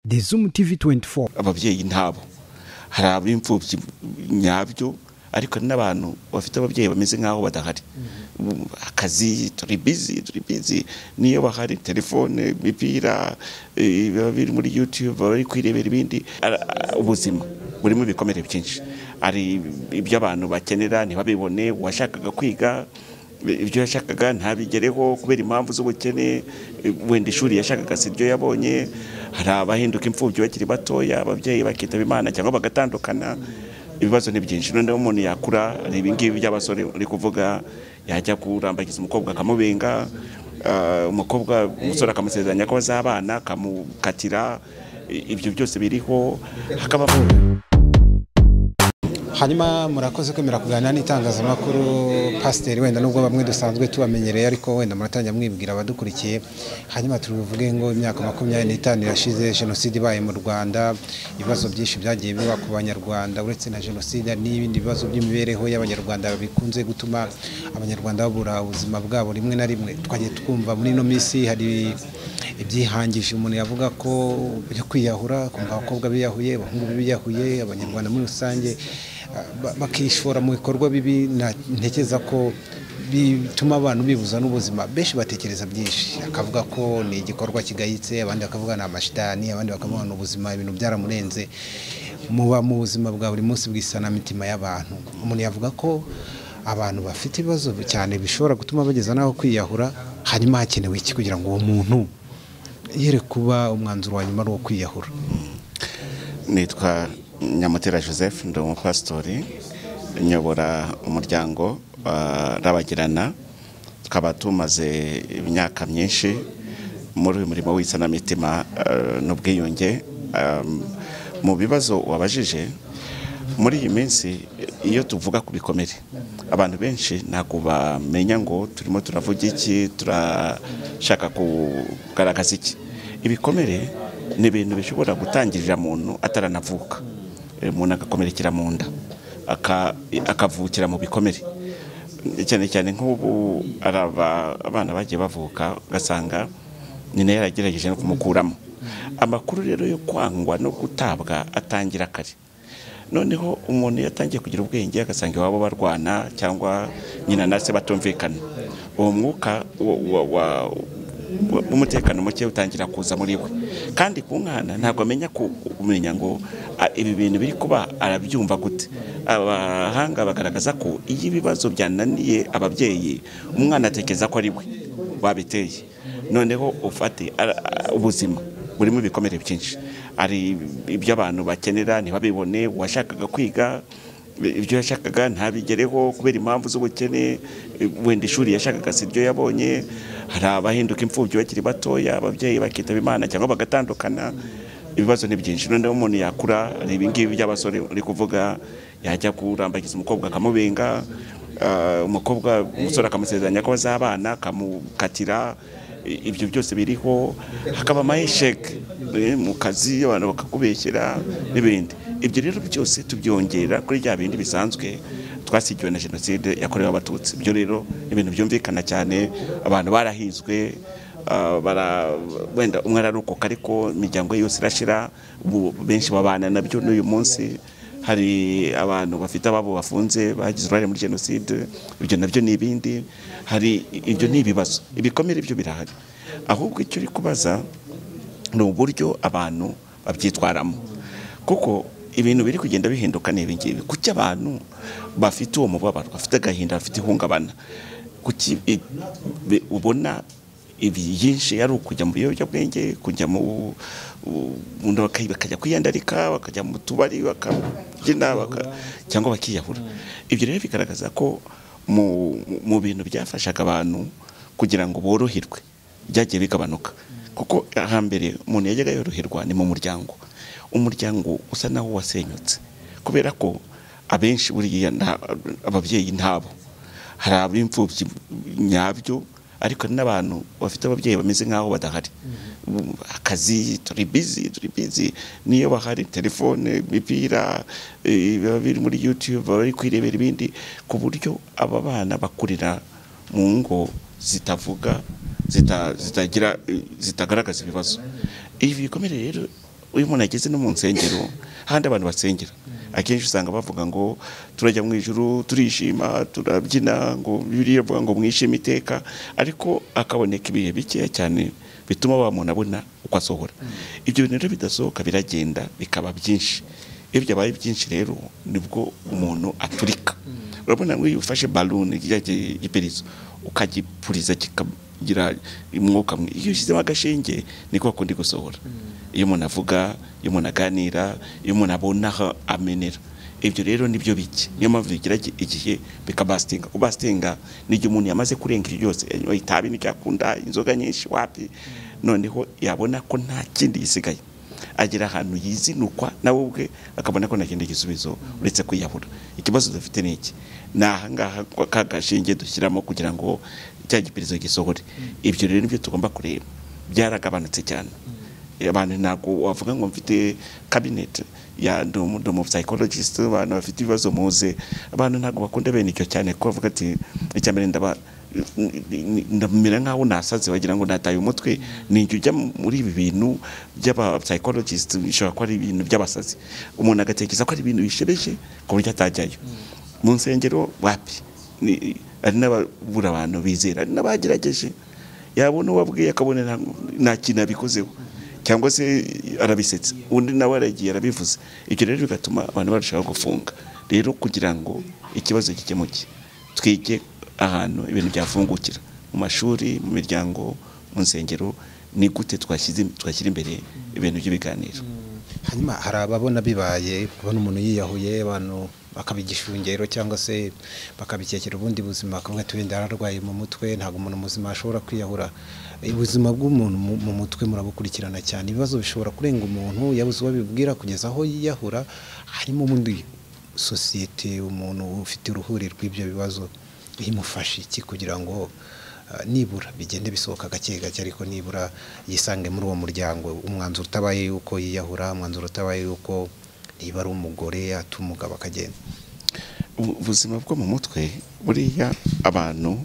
The Zoom TV 24. Ababyeyi ntabo hari ab'imfubyi nyabyo ariko n'abantu bafite ababyeyi bameze nkaho badahari. Akazi turi busy niyo bahari telefone bipira biri muri YouTube bari kwirebera ibindi. Ubuzima burimo bikomere byinshi, ari ibyo abantu bakenera ntibabibone. Washakaga kwiga ibyo yashakaga ntabigereho kubera impamvu z'ubukene, wenda ishuri yashakaga siryo yabonye. Hari abahinduka imfubyi bakiri batoya, ababyeyi bakitaba Imana cyangwa bagatandukana. Ibibazo ni byinshi. Noneho umuntu yakura ibi ngibi by'abasore uri kuvuga, yajya kurambagiza umukobwa akamubenga, umusore akamusezeranya ko bazabana akamukatira. Ibyo byose biriho. Hakaba Hanyuma murakoze kwemera kuganira n'itangazamakuru Pasiteri, wenda nubwo bamwe dusanzwe tubamenyereye ariko wenda muratangira mwibwira abadukurikiye. Hanyuma tuvuge ngo imyaka 25 irashize jenoside ibaye mu Rwanda, ibibazo byinshi byagiye biba ku Banyarwanda. Uretse na jenoside n'ibindi bibazo by'imibereho y'Abanyarwanda bikunze gutuma Abanyarwanda babura ubuzima bwabo rimwe na rimwe. Twagiye twumva muri no minsi hari ibyihangije umuntu yavuga ko byo kwiyahura, kumva abakobwa biyahuye, abahungu biyahuye, Abanyarwanda muri rusange bakishora mu bikorwa bibi. Ntekeza ko bituma abantu bibuza n'ubuzima. Benshi batekereza byinshi, akavuga ko ni igikorwa kigayitse, abandi bakavuga ni amashitani, abandi bakavuga ni ubuzima ibintu byaramurenze. Muba mu buzima bwa buri munsi bwisana mitima y'abantu. Umuntu yavuga ko abantu bafite ibibazo cyane bishobora gutuma bageza naho kwiyahura. Hanyuma hakenewe iki kugira ngo uwo muntu yere kuba umwanzuro wa nyuma wo kwiyahura? Nitwa Nyamutera Joseph, ndi umupasitori, nyobora umuryango Rabagirana. Tukaba tumaze imyaka myinshi muri uyu murimo w'isanamitima n'ubwiyunge. Mu bibazo wabajije muri iyi minsi, iyo tuvuga ku bikomere, abantu benshi ntabwo bamenya ngo turimo turavuga iki, turashaka kugaragaza iki. Ibikomere ni ibintu bishobora gutangirira muntu ataranavuka. Umuntu agakomerekera mu nda, akavukira mu bikomere. Cyane cyane nk'ubu abana bagiye bavuka ugasanga nyina yaragerageje no kumukuramo. Amakuru rero yo kwangwa no gutabwa atangira kare. Noneho umuntu yatangiye kugira ubwenge agasanga iwabo barwana cyangwa nyina na se batumvikana, uwo mwuka umutekano muke utangira kuza muri we. Kandi ku mwana ntabwo kumenya ngo ibi bintu biri kuba arabyumva gute. Abahanga bagaragaza ko iyo ibibazo byananiye ababyeyi, umwana atekereza ko ari we wabiteye. Noneho ufate ubuzima burimo ibikomere byinshi, ari ibyo abantu bakenera ntibabibone. Washakaga kwiga ibyo yashakaga ntabigereho kubera impamvu z'ubukene, wenda ishuri yashakaga siryo yabonye. Hari abahinduka imfubyi bakiri batoya, ababyeyi bakitaba Imana cyangwa bagatandukana. Ibibazo ni byinshi. Noneho umuntu yakura ibi ngibi by'abasore uri kuvuga, yajya kurambagiza umukobwa akamubenga, umusore akamusezeranya ko bazabana akamukatira. Ibyo byose biriho. Hakaba amahesheke mu kazi, abantu bakakubeshyera n'ibindi. Ibyo rero byose tubyongera kuri bya bindi bisanzwe twasigiwe na jenoside yakorewe Abatutsi. Ibyo rero ibintu byumvikana cyane. Abantu barahizwe, wenda umwe ararukoka ariko imiryango yose irashira. Benshi babana nabyo n'uyu munsi. Hari abantu bafite ababo bafunze bagize uruhare muri jenoside. Ibyo nabyo ni ibindi. Hari ibyo ni ibibazo. Ibikomere byo birahari, ahubwo icyo uri kubaza ni uburyo abantu babyitwaramo. Kuko ibintu biri kugenda bihinduka n'ibi ngibi. Kuki abantu bafite uwo mubabaro, bafite agahinda, bafite ihungabana, kuki ubona ibi yinshi ari ukujya mu biyobyabwenge, kujya mu bakajya kwiyandarika, bakajya mu tubari bakabyina cyangwa bakiyahura. Ibyo rero bigaragaza ko mu bintu byafashaga abantu kugira ngo boroherwe byagiye bigabanuka. Kuko hambere umuntu yajyaga yoroherwa ni mu muryango. Umuryango usa naho wasenyutse kubera ko abenshi buriya ababyeyi ntabo. Hari ab'imfubyi nyabyo ariko n'abantu bafite ababyeyi bameze nkaho badahari. Akazi turi busy niyo bahari telefone bipira biri muri YouTube bari kwirebera ibindi, ku buryo aba bana bakurira mu ngo zitavuga, zitagaragaza ibibazo. Ibi bikomere rero uyu muntu ageze no mu nsengero handi abantu basengera akenshi usanga bavuga ngo turajya mu ijuru turishima turabyina ngo Bibiliya ivuga ngo mwishime iteka ariko akaboneka ibihe bikeya cyane bituma wa muntu abona uko asohora ibyo bintu rero bidasohoka biragenda bikaba byinshi iyo byabaye byinshi rero nibwo umuntu aturika urabona ngo iyo ufashe balloon y'iperizo ukagipuriza kikagira umwuka mwe iyo ushyizemo agashenge niko akundi gusohora iyo umuntu avuga iyo umuntu aganira iyo umuntu abona amenera ibyo rero nibyo biki niyo mpamvu bigira igihe bikabastinga kubastinga n'igihe umuntu yamaze kurenga byose itabi n'icyakunda inzoga nyinshi wapi noneho yabona ko nta kindi gisigaye agira ahantu yizinukwa nawe ubwe akabona ko nta kindi gisubizo uretse kwiyahura ikibazo dufite ni iki nahangaha kagashinge dushyiramo kugira ngo cya gipirizo gisohore ibyo rero nibyo tugomba kureba byaragabanutse cyane abantu ntabwo wavuga ngo mfite cabinet ya ndomo psychologist abantu bafite ibibazo muze abantu ntabwo bakunda bene icyo cyane ko bavuga ati icyambere ndamira nkaho nasaze wagira ngo nataye umutwe ninjye ujya muri ibi bintu by'aba psychologist bishobora ko ari ibintu by'abasazi umuntu agatekereza ko ari ibintu bishebeje ku buryo atajyayo mu nsengero wapi ari n'ababura abantu bizera ari n'abagerageje yabona uwabwiye akabona nta kintu abikozeho cyangwa se arabisetsa undi nawe aragiye arabivuze ibyo rero bigatuma abantu barushaho gufunga rero kugira ngo ikibazo gikemuke twige ahantu ibintu byafungukira mu mashuri mu miryango mu nsengero ni gute twashyira imbere ibintu by'ibiganiro hanyuma hari ababona bibaye kubona umuntu yiyahuye abantu bakabigisha ingero cyangwa se bakabikekera ubundi buzima bakavuga ati wenda ararwaye mu mutwe ntabwo umuntu muzima ashobora kwiyahura ubuzima bw'umuntu mu mutwe murabukurikirana cyane ibibazo bishobora kurenga umuntu yabuze uwo bibwira kugeza aho yiyahura harimo ubundi sosiyete umuntu ufite uruhuri rw'ibyo bibazo imufasha iki kugira ngo nibura bigende bisohoka gake gake ariko nibura yisange muri uwo muryango umwanzuro utabaye yuko yiyahura umwanzuro utabaye yuko niba ari umugore atumugabo akagenda ubuzima bwo mu mutwe buriya abantu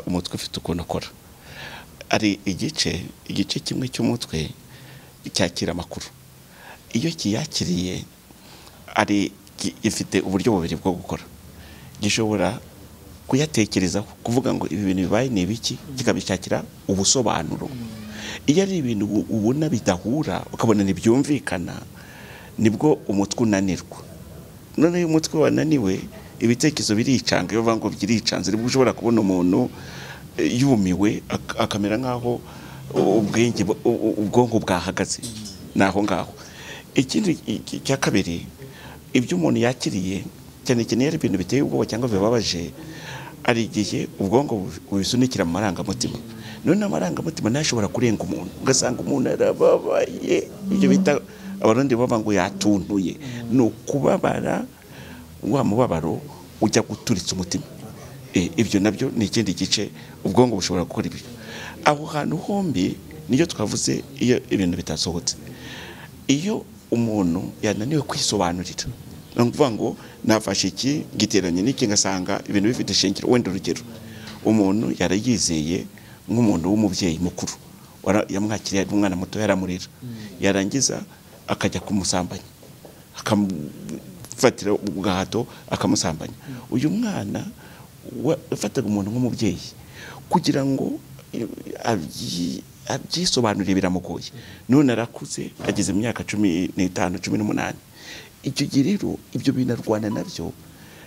umutwe ufite ukuntu ukora ari igice kimwe cy'umutwe cyakira amakuru iyo kiyakiriye ari gifite uburyo bubiri bwo gukora gishobora kuyatekerezaho kuvuga ngo ibi bintu bibaye ni ibiki kikabishakira ubusobanuro iyo ari ibintu ubona bidahura ukabona ntibyumvikana nibwo umutwe unanirwa none iyo umutwe wananiwe ibitekerezo biricanga iyo vango byiricanze nibwo ushobora kubona umuntu yumiwe akamera nkaho ubwonko bwahagaze naho ngaho ikindi cya kabiri ibyo umuntu yakiriye cyane cyane yari ibintu biteye ubwoba cyangwa bibabaje ari igihe ubwonko bubisunikira mu marangamutima none amarangamutima ntashobora kurenga umuntu ugasanga umuntu arababaye ibyo bita abarundi baba ngo yatuntuye ni ukubabara wa mubabaro ujya guturitsa umutima ibyo nabyo ni ikindi gice ubwonko bushobora gukora ibyo aho hantu hombi niyo twavuze iyo ibintu bitasohotse iyo umuntu yananiwe kwisobanurira ni ukuvuga ngo nafashe iki giteranye n'iki ngasanga ibintu bifite ishingiro wenda urugero umuntu yarayizeye nk'umuntu w'umubyeyi mukuru yamwakiriye umwana muto yaramurira yarangiza akajya kumusambanya akamufatira ubwato akamusambanya uyu mwana ufataga umuntu nk'umubyeyi kugira ngo abyisobanurire biramugoye none arakuze ageze mu myaka 15 18 icyo gihe rero ibyo bintu arwana nabyo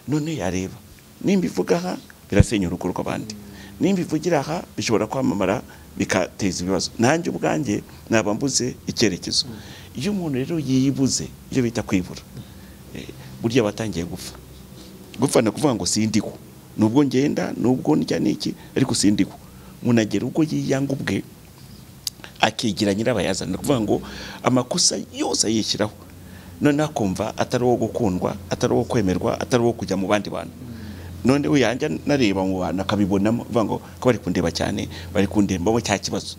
none yareba nimba ivuga aha birasenya urugo rw'abandi nimba ivugira aha bishobora kwamamara bikateza ibibazo nanjye ubwanjye nabambuze icyerekezo iyo umuntu rero yibuze ibyo bita kwibura burya batangiye gupfa no kuvuga ngo sindiho nubwo ngenda nubwo ndya niki ariko sindiho munagera ubwo yiyanga ubwe akigira nyirabayazana no kuvuga ngo amakosa yose ayishyiraho none akumva atari wo gukundwa atari wo kwemerwa atari wo kujya mu bandi bantu none we yanja nareba mu bantu akabibonamo uvuga ngo ko bari kundeba cyane bari kundemba bo cya kibazo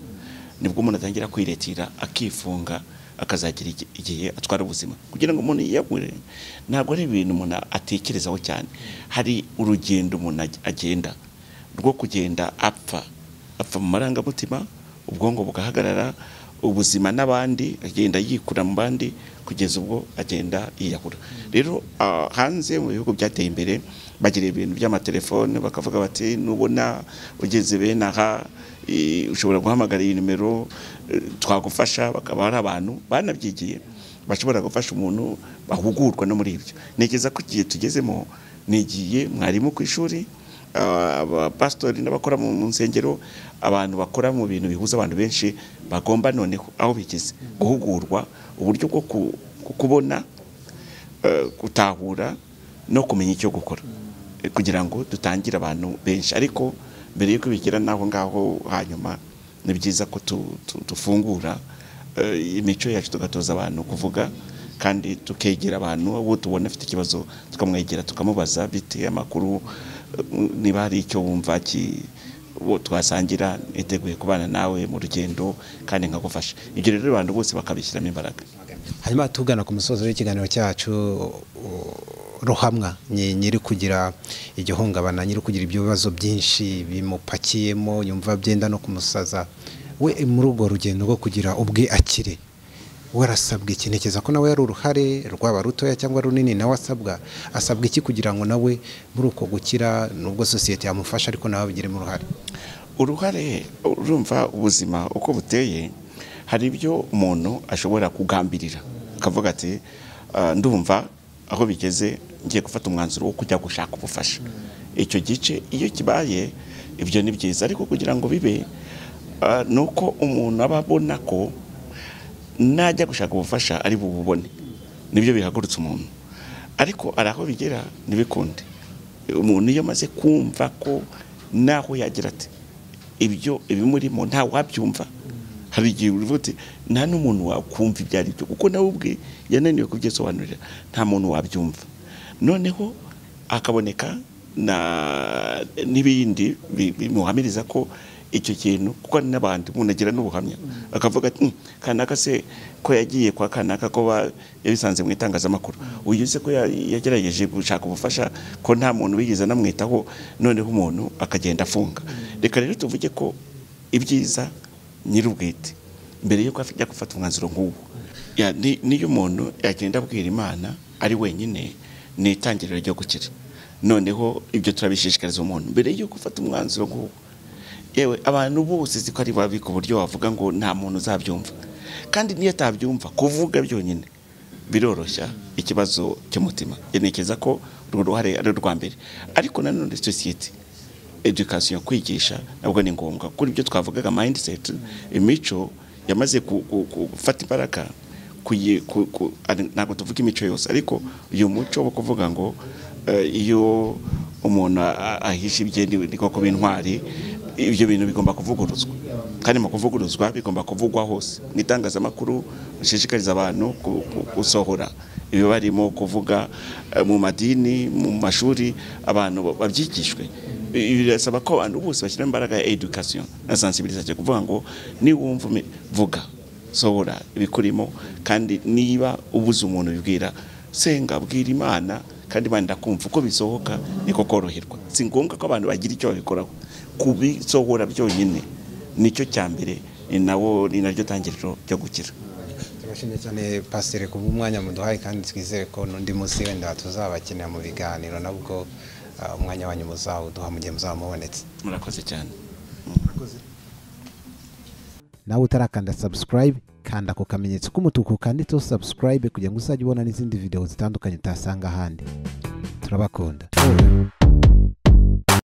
nibwo umuntu atangira kwiretira akifunga akazagira igihe atwara ubuzima kugira ngo umuntu yiyagure ntabwo ari ibintu umuntu atekerezaho cyane hari urugendo umuntu agenda rwo kugenda apfa mu marangamutima ubwonko bugahagarara ubuzima n'abandi, agenda yikura mu bandi kugeza ubwo agenda yiyahura. Rero hanze mu bihugu byateye imbere bagira ibintu by'amatelefone, bakavuga bati nubona ugeze bene aha ushobora guhamagara iyi nimero twagufasha. Bakaba hari abantu banabyigiye bashobora gufasha umuntu bahugurwa no muri ibyo. Ntekereza ko igihe tugezemo nigiye mwarimu ku ishuri, abapastori n'abakora mu nsengero, abantu bakora mu bintu bihuza abantu benshi bagomba noneho aho bigeze guhugurwa uburyo bwo kubona, gutahura no kumenya icyo gukora kugira ngo dutangire abantu benshi. Ariko mbere yuko bigera naho ngaho hanyuma ni byiza ko dufungura imico yacu, tugatoza abantu kuvuga kandi tukegera abantu abo tubona afite ikibazo, tukamwegera tukamubaza bite amakuru, niba hari icyo wumva twasangira, niteguye kubana nawe mu rugendo kandi nkagufasha. Ibyo rero abantu bose bakabishyiramo imbaraga. Hanyuma tugana ku musozo w'ikiganiro cyacu, Ruhamwa nyiri kugira igihungabana, nyiri kugira ibyo bibazo byinshi bimupakiyemo, yumva byenda no kumusaza, we muri urwo rugendo rwo kugira ubwe akire, warasabwe iki? Ntekereza ko nawe yari uruhare rwaba rutoya cyangwa runini, nawe asabwa iki kugira ngo nawe muri uko gukira, nubwo sosiyete yamufasha ariko nawe abigiremo uruhare? Urumva ubuzima uko buteye, hari ibyo umuntu ashobora kugambirira akavuga ati ndumva aho bigeze ngiye gufata umwanzuro wo kujya gushaka ubufasha. Icyo gice iyo kibaye ibyo ni byiza, ariko kugira ngo bibe nuko umuntu aba abona ko najya gushaka ubufasha ari bububone, nibyo bihagurutse umuntu. Ariko ari aho bigera nibikunde. Umuntu iyo maze kumva ko naho yagira ati ibyo ibimurimo nta wabyumva, hari igihe uvuga nta n'umuntu wakumva ibyo ari byo, kuko nawe ubwe yananiwe kubyisobanurira, nta muntu wabyumva. Noneho akaboneka n'ibindi bimuhamiriza ko icyo kintu, kuko ari n'abandi umuntu agira n'ubuhamya akavuga ati kanaka se ko yagiye kwa kanaka ko yabisanze mu itangazamakuru, uyu se ko yagerageje gushaka ubufasha ko nta muntu wigeze anamwitaho, noneho umuntu akagenda afunga. Reka rero tuvuge ko ibyiza nyir'ubwite mbere yuko ajya gufata umwanzuro nk'uwo, niyo umuntu yagenda abwira Imana ari wenyine, ni itangiriro ryo gukira. Noneho ibyo turabishishikariza umuntu mbere yuko ufata umwanzuro nk'uwo. Yewe abantu bose ziko ari babi ku buryo wavuga ngo nta muntu uzabyumva, kandi niyo atabyumva kuvuga byonyine biroroshya ikibazo cy'umutima. Ntekereza ko urwo ruhare ari urwa mbere. Ariko nanone society education, kwigisha nabwo ni ngombwa. Kuri ibyo twavugaga mindset, imico yamaze gufata imbaraga, ntabwo tuvuga imico yose, ariko uyu muco wo kuvuga ngo iyo umuntu ahisha ibye niko kuba intwari, ibyo bintu bigomba kuvuguruzwa. Kandi mu kuvuguruzwa bigomba kuvugwa hose. Mu itangazamakuru bashishikariza abantu gusohora ibyo barimo kuvuga, mu madini, mu mashuri abantu babyigishwe. Birasaba ko abantu bose bashyira imbaraga ya education na sensibilisation, kuvuga ngo niwumva vuga, sohora ibikurimo, kandi niba ubuze umuntu bibwira, senga, bwira Imana, kandi Imana ndakumva uko bisohoka niko koroherwa. Si ngombwa ko abantu bagira icyo babikoraho, kubisohora byonyine nicyo cya mbere, ni naryo tangiriro ryo gukira. Turashimye cyane Pastor ku mwanya muduhaye, kandi twizere ko n'undi munsi wenda tuzabakenera mu biganiro, nabwo umwanya wanyu muzawuduha mu gihe muzamubonetse. Murakoze cyane. Nawe utarakanda subscribe, kanda ku kamenyetso k'umutuku kanditseho subscribe kugira ngo uzajye ubona n'izindi video zitandukanye utasanga ahandi. Turabakunda.